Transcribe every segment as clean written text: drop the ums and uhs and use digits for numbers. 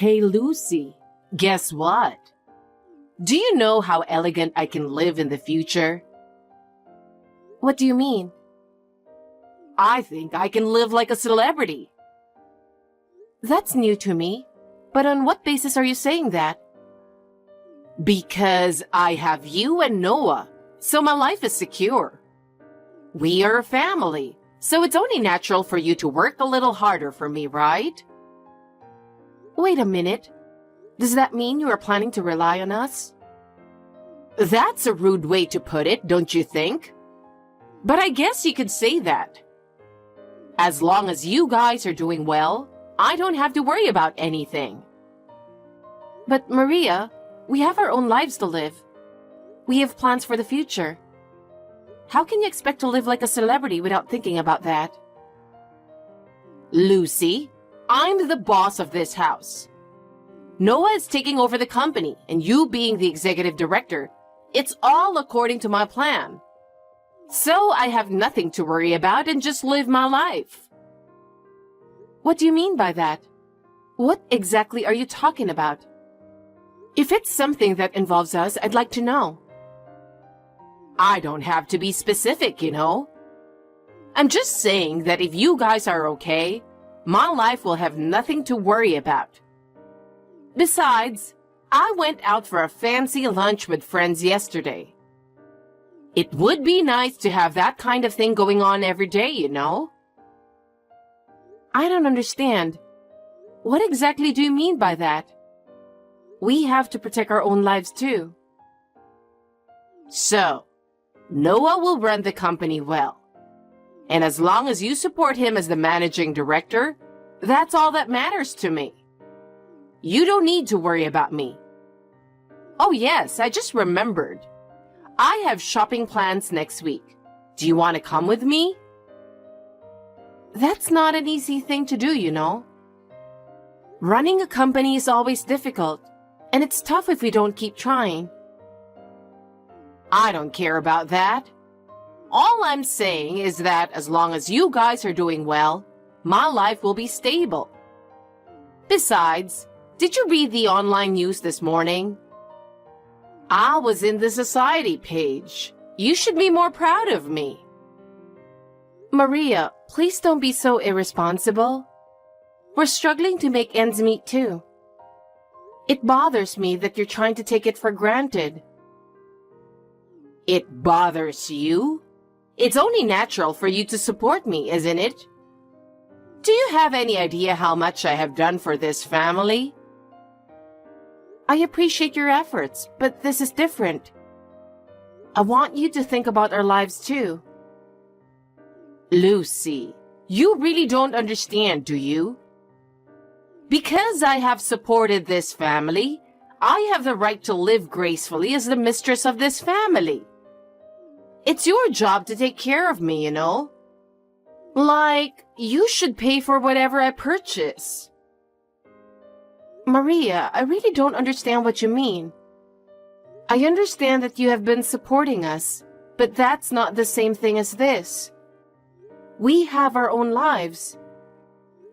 Hey Lucy, guess what? Do you know how elegant I can live in the future? What do you mean? I think I can live like a celebrity. That's new to me. But on what basis are you saying that? Because I have you and Noah, so my life is secure. We are a family, so it's only natural for you to work a little harder for me, right? Wait a minute. Does that mean you are planning to rely on us? That's a rude way to put it, don't you think? But I guess you could say that. As long as you guys are doing well, I don't have to worry about anything. But Maria, we have our own lives to live. We have plans for the future. How can you expect to live like a celebrity without thinking about that? Lucy, I'm the boss of this house. Noah is taking over the company, and you being the executive director, it's all according to my plan. So I have nothing to worry about and just live my life. What do you mean by that? What exactly are you talking about? If it's something that involves us, I'd like to know. I don't have to be specific, you know. I'm just saying that if you guys are okay, my life will have nothing to worry about. Besides, I went out for a fancy lunch with friends yesterday. It would be nice to have that kind of thing going on every day, you know? I don't understand. What exactly do you mean by that? We have to protect our own lives too. So, Noah will run the company well. And as long as you support him as the managing director, that's all that matters to me. You don't need to worry about me. Oh yes, I just remembered. I have shopping plans next week. Do you want to come with me? That's not an easy thing to do, you know. Running a company is always difficult, and it's tough if we don't keep trying. I don't care about that. All I'm saying is that as long as you guys are doing well, my life will be stable. Besides, did you read the online news this morning? I was in the society page. You should be more proud of me. Maria, please don't be so irresponsible. We're struggling to make ends meet too. It bothers me that you're trying to take it for granted. It bothers you? It's only natural for you to support me, isn't it? Do you have any idea how much I have done for this family? I appreciate your efforts, but this is different. I want you to think about our lives too. Lucy, you really don't understand, do you? Because I have supported this family, I have the right to live gracefully as the mistress of this family. It's your job to take care of me, you know? Like, you should pay for whatever I purchase. Maria, I really don't understand what you mean. I understand that you have been supporting us, but that's not the same thing as this. We have our own lives.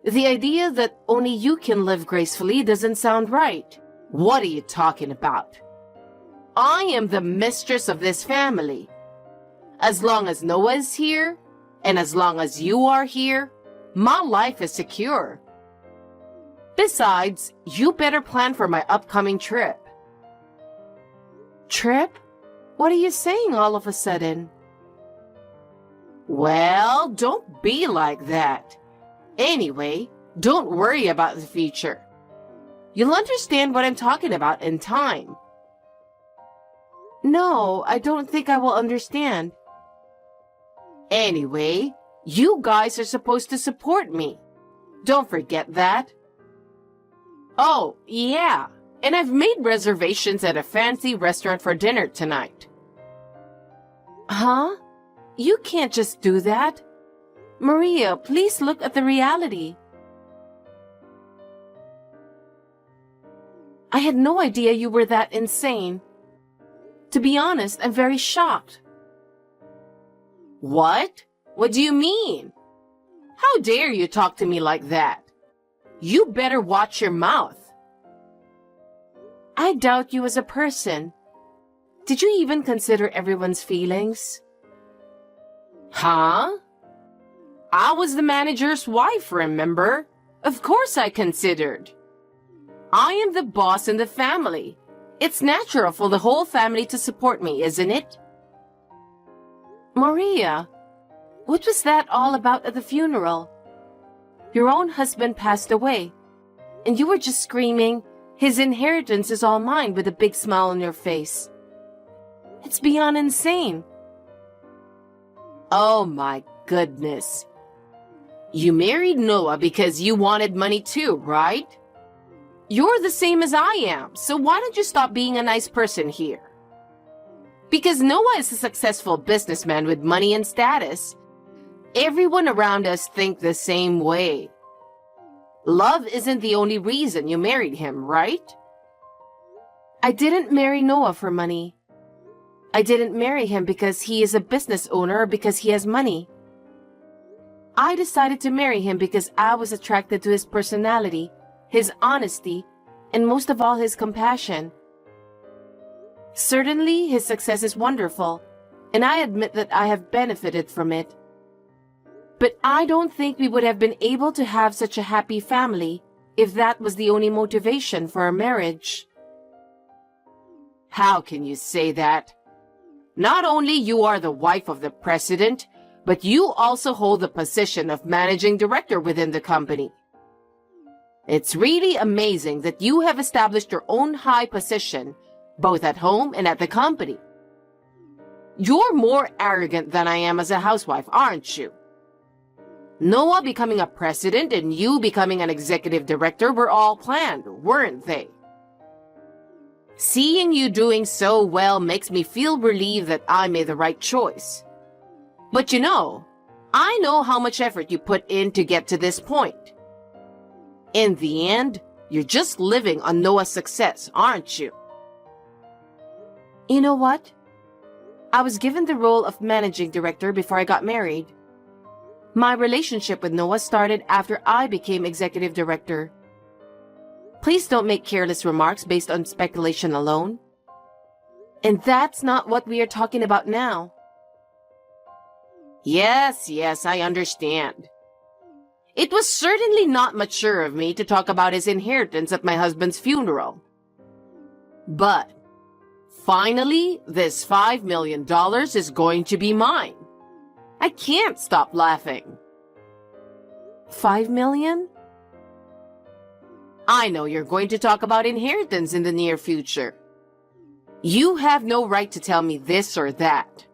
The idea that only you can live gracefully doesn't sound right. What are you talking about? I am the mistress of this family. As long as Noah is here, and as long as you are here, my life is secure. Besides, you better plan for my upcoming trip. Trip? What are you saying all of a sudden? Well, don't be like that. Anyway, don't worry about the future. You'll understand what I'm talking about in time. No, I don't think I will understand. Anyway, you guys are supposed to support me. Don't forget that. Oh, yeah, and I've made reservations at a fancy restaurant for dinner tonight. Huh? You can't just do that. Maria, please look at the reality. I had no idea you were that insane. To be honest, I'm very shocked. What? What do you mean? How dare you talk to me like that? You better watch your mouth. I doubt you as a person. Did you even consider everyone's feelings? Huh? I was the manager's wife, remember? Of course I considered. I am the boss in the family. It's natural for the whole family to support me, isn't it? Maria, what was that all about at the funeral? Your own husband passed away, and you were just screaming, "His inheritance is all mine," with a big smile on your face. It's beyond insane. Oh my goodness. You married Noah because you wanted money too, right? You're the same as I am, so why don't you stop being a nice person here? Because Noah is a successful businessman with money and status, everyone around us think the same way. Love isn't the only reason you married him, right? I didn't marry Noah for money. I didn't marry him because he is a business owner or because he has money. I decided to marry him because I was attracted to his personality, his honesty, and most of all, his compassion. Certainly, his success is wonderful, and I admit that I have benefited from it. But I don't think we would have been able to have such a happy family if that was the only motivation for our marriage. How can you say that? Not only you are the wife of the president, but you also hold the position of managing director within the company. It's really amazing that you have established your own high position, both at home and at the company. You're more arrogant than I am as a housewife, aren't you? Noah becoming a president and you becoming an executive director were all planned, weren't they? Seeing you doing so well makes me feel relieved that I made the right choice. But you know, I know how much effort you put in to get to this point. In the end, you're just living on Noah's success, aren't you? You know what? I was given the role of managing director before I got married. My relationship with Noah started after I became executive director. Please don't make careless remarks based on speculation alone. And that's not what we are talking about now. Yes, I understand. It was certainly not mature of me to talk about his inheritance at my husband's funeral. But, finally, this $5 million is going to be mine. I can't stop laughing. $5 million? I know you're going to talk about inheritance in the near future. You have no right to tell me this or that.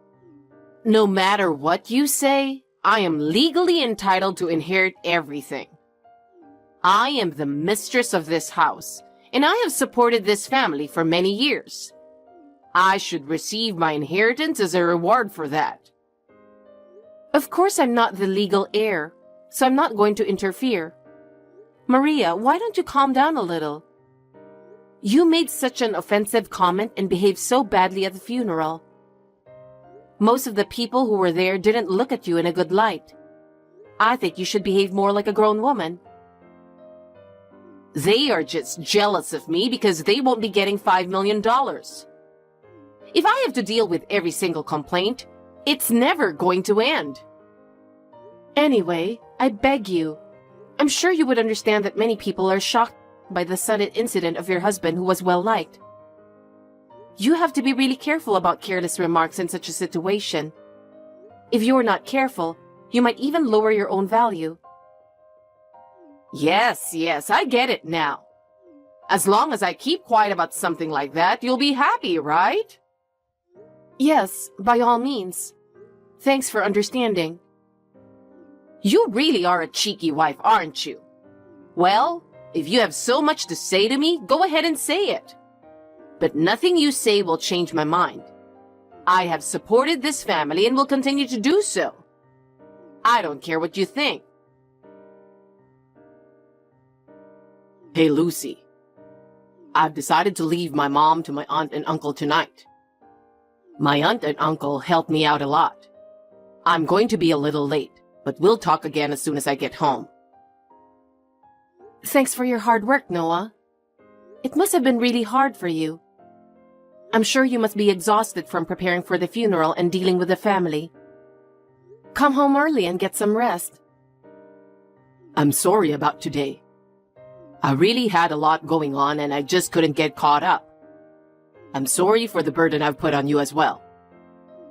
No matter what you say, I am legally entitled to inherit everything. I am the mistress of this house, and I have supported this family for many years. I should receive my inheritance as a reward for that. Of course I'm not the legal heir, so I'm not going to interfere. Maria, why don't you calm down a little? You made such an offensive comment and behaved so badly at the funeral. Most of the people who were there didn't look at you in a good light. I think you should behave more like a grown woman. They are just jealous of me because they won't be getting $5 million. If I have to deal with every single complaint, it's never going to end. Anyway, I beg you. I'm sure you would understand that many people are shocked by the sudden incident of your husband who was well-liked. You have to be really careful about careless remarks in such a situation. If you are not careful, you might even lower your own value. Yes, I get it now. As long as I keep quiet about something like that, you'll be happy, right? Yes, by all means. Thanks for understanding. You really are a cheeky wife, aren't you? Well, if you have so much to say to me, go ahead and say it. But nothing you say will change my mind. I have supported this family and will continue to do so. I don't care what you think. Hey, Lucy. I've decided to leave my mom to my aunt and uncle tonight. My aunt and uncle helped me out a lot. I'm going to be a little late, but we'll talk again as soon as I get home. Thanks for your hard work, Noah. It must have been really hard for you. I'm sure you must be exhausted from preparing for the funeral and dealing with the family. Come home early and get some rest. I'm sorry about today. I really had a lot going on and I just couldn't get caught up. I'm sorry for the burden I've put on you as well.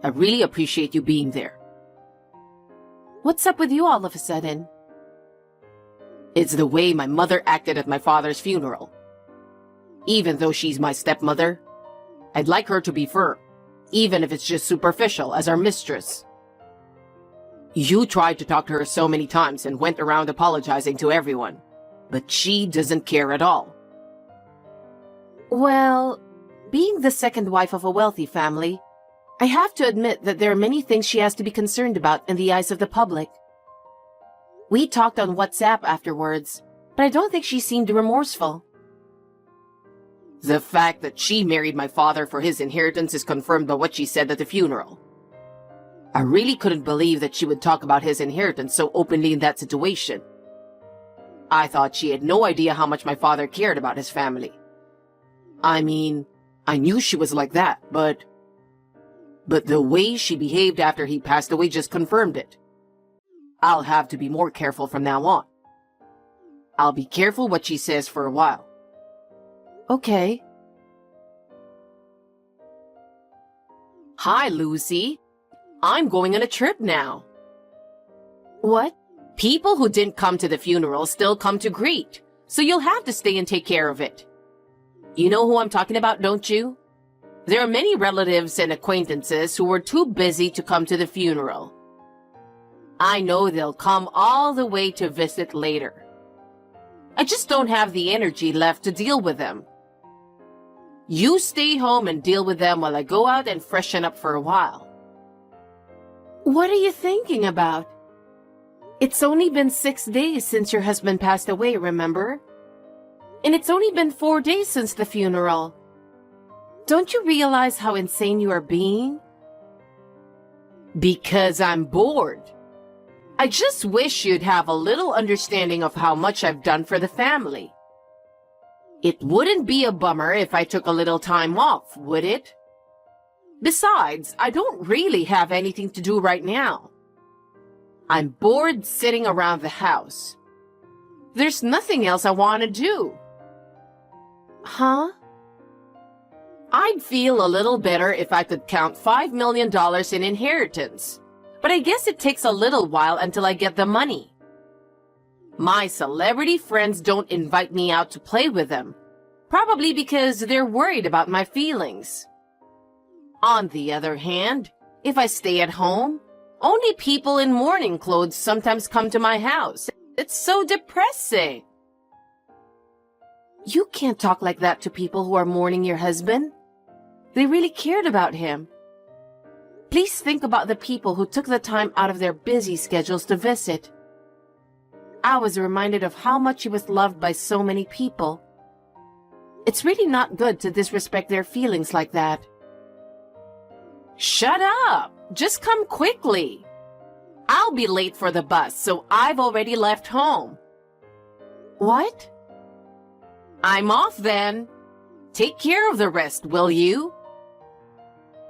I really appreciate you being there. What's up with you all of a sudden? It's the way my mother acted at my father's funeral. Even though she's my stepmother, I'd like her to be firm, even if it's just superficial, as our mistress. You tried to talk to her so many times and went around apologizing to everyone, but she doesn't care at all. Well, being the second wife of a wealthy family, I have to admit that there are many things she has to be concerned about in the eyes of the public. We talked on WhatsApp afterwards, but I don't think she seemed remorseful. The fact that she married my father for his inheritance is confirmed by what she said at the funeral. I really couldn't believe that she would talk about his inheritance so openly in that situation. I thought she had no idea how much my father cared about his family. I mean, I knew she was like that, but the way she behaved after he passed away just confirmed it. I'll have to be more careful from now on. I'll be careful what she says for a while. Okay. Hi, Lucy. I'm going on a trip now. What? People who didn't come to the funeral still come to greet, so you'll have to stay and take care of it. You know who I'm talking about, don't you? There are many relatives and acquaintances who were too busy to come to the funeral. I know they'll come all the way to visit later. I just don't have the energy left to deal with them. You stay home and deal with them while I go out and freshen up for a while. What are you thinking about? It's only been 6 days since your husband passed away, remember? And it's only been 4 days since the funeral. Don't you realize how insane you are being? Because I'm bored. I just wish you'd have a little understanding of how much I've done for the family. It wouldn't be a bummer if I took a little time off, would it? Besides, I don't really have anything to do right now. I'm bored sitting around the house. There's nothing else I want to do. Huh? I'd feel a little better if I could count $5 million in inheritance, but I guess it takes a little while until I get the money. My celebrity friends don't invite me out to play with them, probably because they're worried about my feelings. On the other hand, if I stay at home, only people in mourning clothes sometimes come to my house. It's so depressing. You can't talk like that to people who are mourning your husband. They really cared about him. Please think about the people who took the time out of their busy schedules to visit. I was reminded of how much he was loved by so many people. It's really not good to disrespect their feelings like that. Shut up! Just come quickly. I'll be late for the bus, so I've already left home. What? I'm off then. Take care of the rest, will you?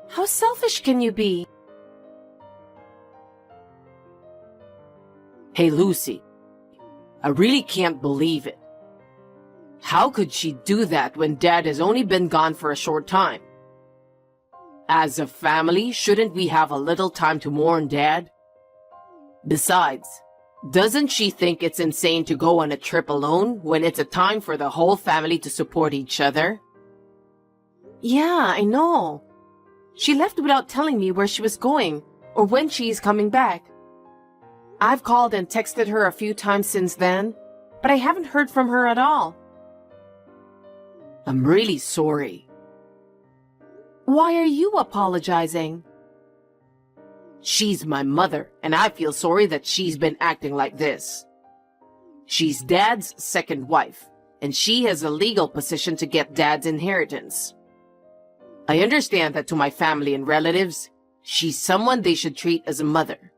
How selfish can you be? Hey, Lucy. I really can't believe it. How could she do that when Dad has only been gone for a short time? As a family, shouldn't we have a little time to mourn Dad? Besides, doesn't she think it's insane to go on a trip alone when it's a time for the whole family to support each other? Yeah, I know. She left without telling me where she was going or when she is coming back. I've called and texted her a few times since then, but I haven't heard from her at all. I'm really sorry. Why are you apologizing? She's my mother, and I feel sorry that she's been acting like this. She's Dad's second wife, and she has a legal position to get Dad's inheritance. I understand that to my family and relatives, she's someone they should treat as a mother.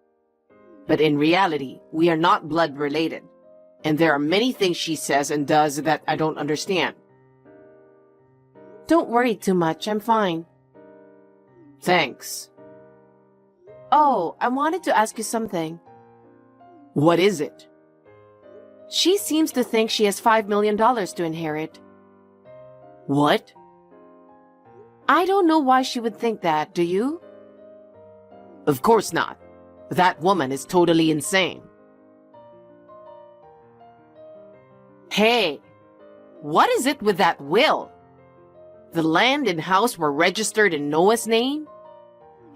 But in reality, we are not blood related, and there are many things she says and does that I don't understand. Don't worry too much, I'm fine. Thanks. Oh, I wanted to ask you something. What is it? She seems to think she has $5 million to inherit. What? I don't know why she would think that, do you? Of course not. That woman is totally insane. Hey, what is it with that will? The land and house were registered in Noah's name,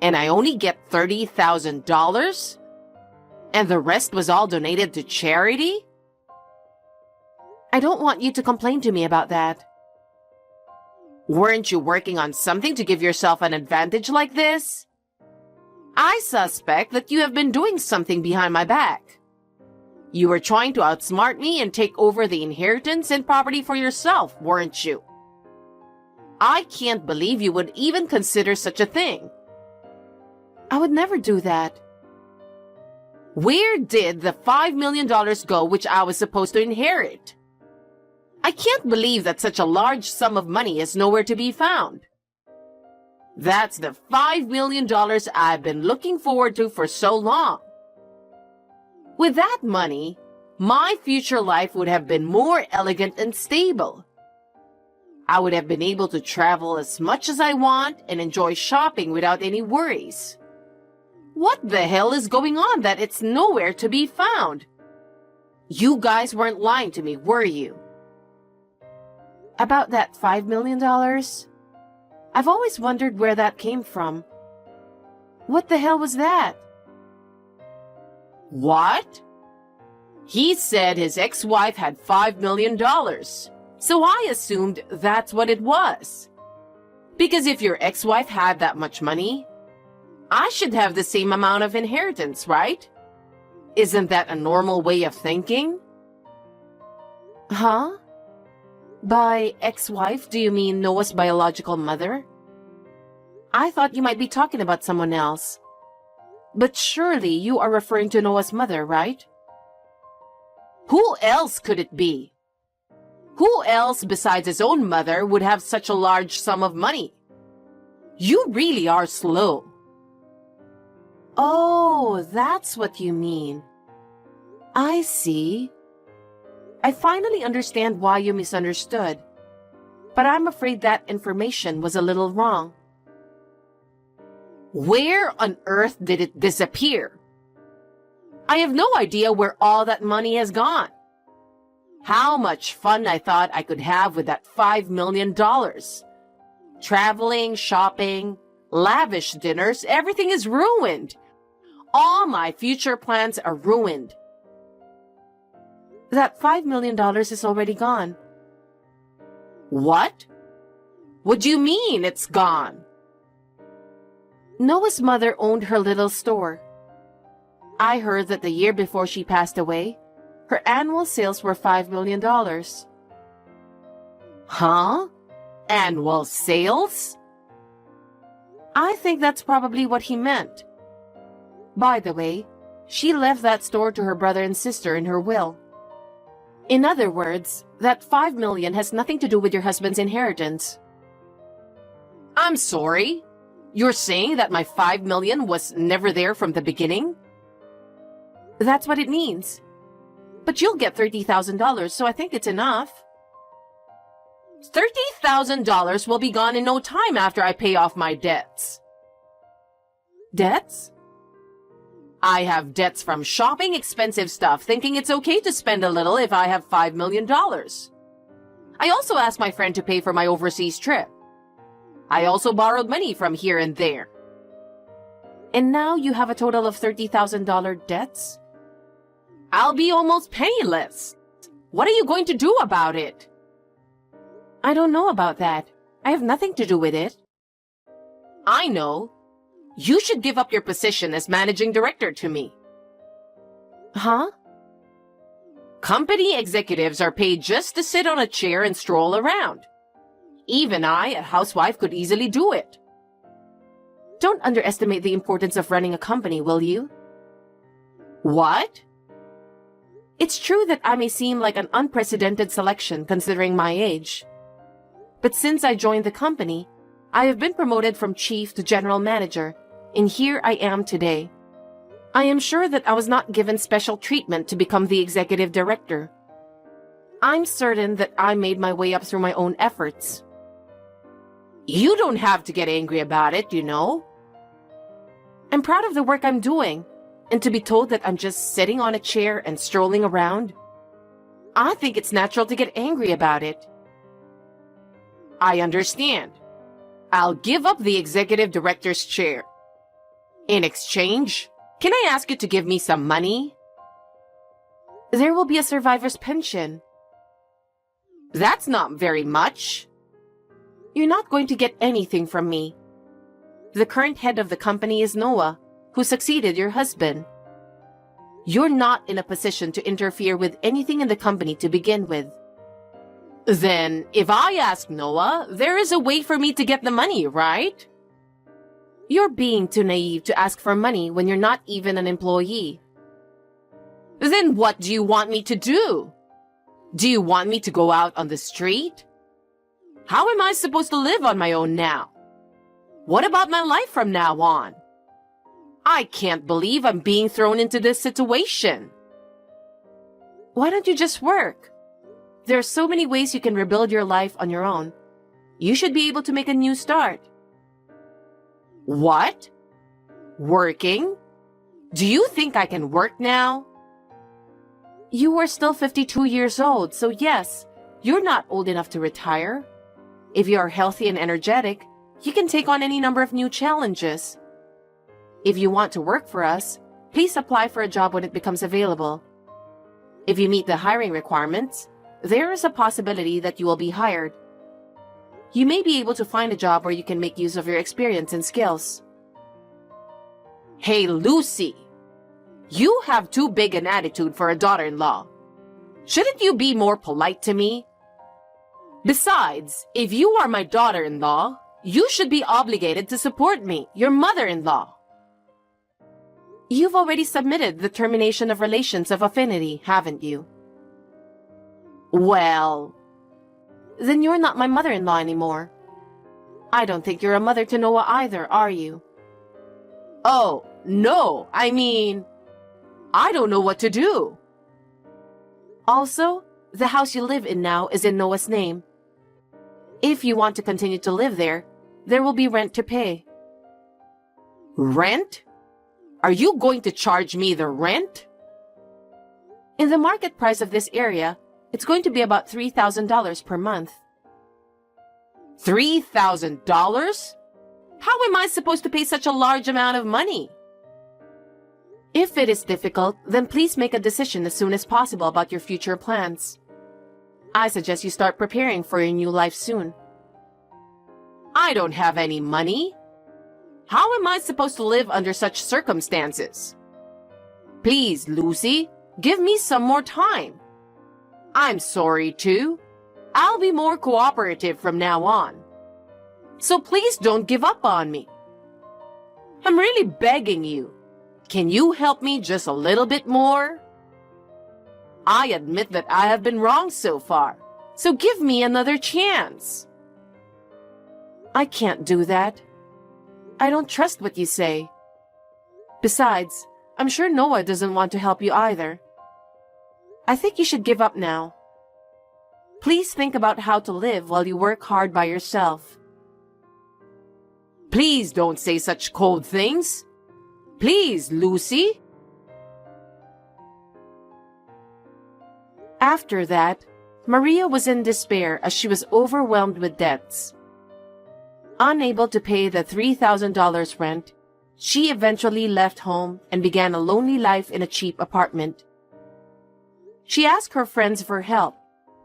and I only get $30,000? And the rest was all donated to charity? I don't want you to complain to me about that. Weren't you working on something to give yourself an advantage like this? I suspect that you have been doing something behind my back. You were trying to outsmart me and take over the inheritance and property for yourself, weren't you? I can't believe you would even consider such a thing. I would never do that. Where did the $5 million go which I was supposed to inherit? I can't believe that such a large sum of money is nowhere to be found. That's the $5 million I've been looking forward to for so long. With that money, my future life would have been more elegant and stable. I would have been able to travel as much as I want and enjoy shopping without any worries. What the hell is going on that it's nowhere to be found? You guys weren't lying to me, were you? About that $5 million? I've always wondered where that came from. What the hell was that? What? He said his ex-wife had $5 million, so I assumed that's what it was. Because if your ex-wife had that much money, I should have the same amount of inheritance, right? Isn't that a normal way of thinking? Huh? By ex-wife, do you mean Noah's biological mother? I thought you might be talking about someone else. But surely you are referring to Noah's mother, right? Who else could it be? Who else besides his own mother would have such a large sum of money? You really are slow. Oh, that's what you mean. I see. I finally understand why you misunderstood. But I'm afraid that information was a little wrong. Where on earth did it disappear? I have no idea where all that money has gone. How much fun I thought I could have with that $5 million. Traveling, shopping, lavish dinners, everything is ruined. All my future plans are ruined. That $5 million is already gone. What? What do you mean it's gone? Noah's mother owned her little store. I heard that the year before she passed away, her annual sales were $5 million. Huh? Annual sales? I think that's probably what he meant. By the way, she left that store to her brother and sister in her will. In other words, that $5 million has nothing to do with your husband's inheritance. I'm sorry? You're saying that my $5 million was never there from the beginning? That's what it means. But you'll get $30,000, so I think it's enough. $30,000 will be gone in no time after I pay off my debts. Debts? I have debts from shopping expensive stuff, thinking it's okay to spend a little if I have $5 million. I also asked my friend to pay for my overseas trip. I also borrowed money from here and there. And now you have a total of $30,000 debts? I'll be almost penniless. What are you going to do about it? I don't know about that. I have nothing to do with it. I know. You should give up your position as managing director to me. Huh? Company executives are paid just to sit on a chair and stroll around. Even I, a housewife, could easily do it. Don't underestimate the importance of running a company, will you? What? It's true that I may seem like an unprecedented selection considering my age. But since I joined the company, I have been promoted from chief to general manager, and here I am today. I am sure that I was not given special treatment to become the executive director. I'm certain that I made my way up through my own efforts. You don't have to get angry about it, you know. I'm proud of the work I'm doing, and to be told that I'm just sitting on a chair and strolling around, I think it's natural to get angry about it. I understand. I'll give up the executive director's chair. In exchange, can I ask you to give me some money? There will be a survivor's pension. That's not very much. You're not going to get anything from me. The current head of the company is Noah, who succeeded your husband. You're not in a position to interfere with anything in the company to begin with. Then, if I ask Noah, there is a way for me to get the money, right? You're being too naive to ask for money when you're not even an employee. Then what do you want me to do? Do you want me to go out on the street? How am I supposed to live on my own now? What about my life from now on? I can't believe I'm being thrown into this situation. Why don't you just work? There are so many ways you can rebuild your life on your own. You should be able to make a new start. What? Working? Do you think I can work now? You are still 52 years old, so yes, you're not old enough to retire. If you are healthy and energetic, you can take on any number of new challenges. If you want to work for us, please apply for a job when it becomes available. If you meet the hiring requirements, there is a possibility that you will be hired. You may be able to find a job where you can make use of your experience and skills. Hey, Lucy, you have too big an attitude for a daughter-in-law. Shouldn't you be more polite to me? Besides, if you are my daughter-in-law, you should be obligated to support me, your mother-in-law. You've already submitted the termination of relations of affinity, haven't you? Well, then you're not my mother-in-law anymore. I don't think you're a mother to Noah either, are you? Oh, no, I mean, I don't know what to do. Also, the house you live in now is in Noah's name. If you want to continue to live there, there will be rent to pay. Rent? Are you going to charge me the rent? In the market price of this area, it's going to be about $3,000 per month. $3,000? How am I supposed to pay such a large amount of money? If it is difficult, then please make a decision as soon as possible about your future plans. I suggest you start preparing for your new life soon. I don't have any money. How am I supposed to live under such circumstances? Please, Lucy, give me some more time. I'm sorry too. I'll be more cooperative from now on. So please don't give up on me. I'm really begging you. Can you help me just a little bit more? I admit that I have been wrong so far, so give me another chance. I can't do that. I don't trust what you say. Besides, I'm sure Noah doesn't want to help you either. I think you should give up now. Please think about how to live while you work hard by yourself. Please don't say such cold things. Please, Lucy. After that, Maria was in despair as she was overwhelmed with debts. Unable to pay the $3,000 rent, she eventually left home and began a lonely life in a cheap apartment. She asked her friends for help,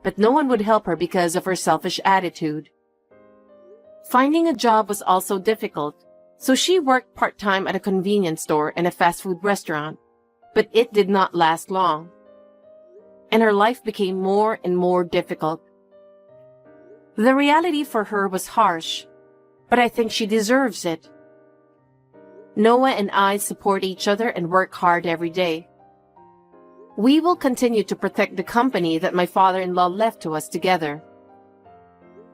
but no one would help her because of her selfish attitude. Finding a job was also difficult, so she worked part-time at a convenience store and a fast food restaurant, but it did not last long, and her life became more and more difficult. The reality for her was harsh, but I think she deserves it. Noah and I support each other and work hard every day. We will continue to protect the company that my father-in-law left to us together.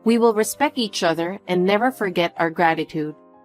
We will respect each other and never forget our gratitude.